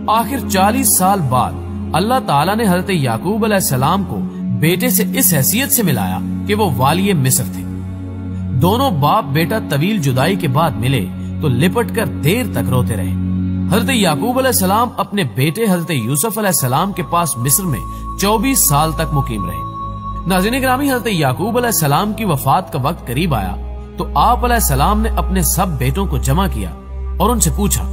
آخر 40 سال بعد اللہ تعالیٰ نے حضرت یعقوب علیہ السلام کو بیٹے سے اس حیثیت سے ملایا کہ وہ والی مصر تھے۔ دونوں باپ بیٹا طویل جدائی کے بعد ملے تو لپٹ کر دیر تک روتے رہے۔ حضرت یعقوب علیہ السلام اپنے بیٹے حضرت یوسف علیہ السلام کے پاس مصر میں 24 سال تک مقیم رہے۔ ناظرین گرامی، حضرت یعقوب علیہ السلام کی وفات کا وقت قریب آیا تو آپ علیہ السلام نے اپنے سب بیٹوں کو جمع کیا اور ان سے پوچھا،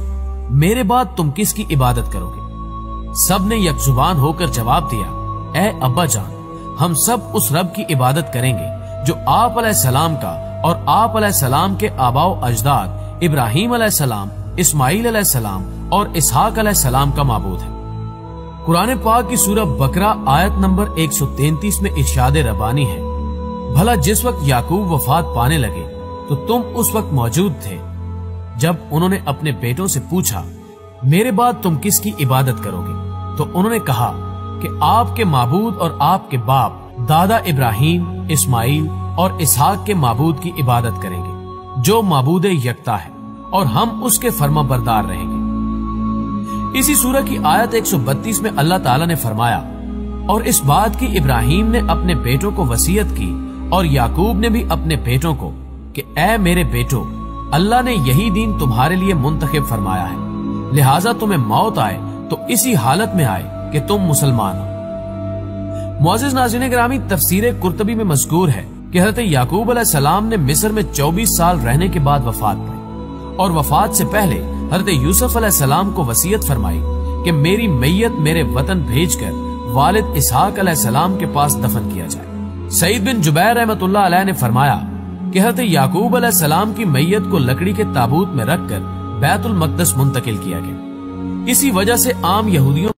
میرے بعد تم کس کی عبادت کرو گے؟ سب نے یک زبان ہو کر جواب دیا، اے ابا جان، ہم سب اس رب کی عبادت کریں گے جو آپ علیہ السلام کا اور آپ علیہ السلام کے آباء و اجداد ابراہیم علیہ السلام، اسماعیل علیہ السلام اور اسحاق علیہ السلام کا معبود ہے۔ قرآن پاک کی سورہ بقرہ آیت نمبر 133 میں ارشاد ربانی ہے، بھلا جس وقت یعقوب وفات پانے لگے تو تم اس وقت موجود تھے جب انہوں نے اپنے بیٹوں سے پوچھا، میرے بعد تم کس کی عبادت کرو گے؟ تو انہوں نے کہا کہ آپ کے معبود اور آپ کے باپ دادا ابراہیم، اسماعیل اور اسحاق کے معبود کی عبادت کریں گے جو معبود یکتا ہے، اور ہم اس کے فرما بردار رہیں گے۔ اسی سورہ کی آیت 132 میں اللہ تعالیٰ نے فرمایا، اور اس بات کی ابراہیم نے اپنے بیٹوں کو وصیت کی اور یعقوب نے بھی اپنے بیٹوں کو کہ اے میرے بیٹو، اللہ نے یہی دین تمہارے لیے منتخب فرمایا ہے، لہٰذا تمہیں موت آئے تو اسی حالت میں آئے کہ تم مسلمان ہو۔ معزز ناظرین گرامی، تفسیر قرطبی میں مذکور ہے کہ حضرت یعقوب علیہ السلام نے مصر میں 24 سال رہنے کے بعد وفات پائی، اور وفات سے پہلے حضرت یوسف علیہ السلام کو وصیت فرمائی کہ میری میت میرے وطن بھیج کر والد اسحاق علیہ السلام کے پاس دفن کیا جائے۔ سعید بن جبیر رحمۃ اللہ علیہ نے فرمایا کہ حضرت یعقوب علیہ السلام کی میت کو لکڑی کے تابوت میں رکھ کر بیت المقدس منتقل کیا گیا۔ اسی وجہ سے عام یہودیوں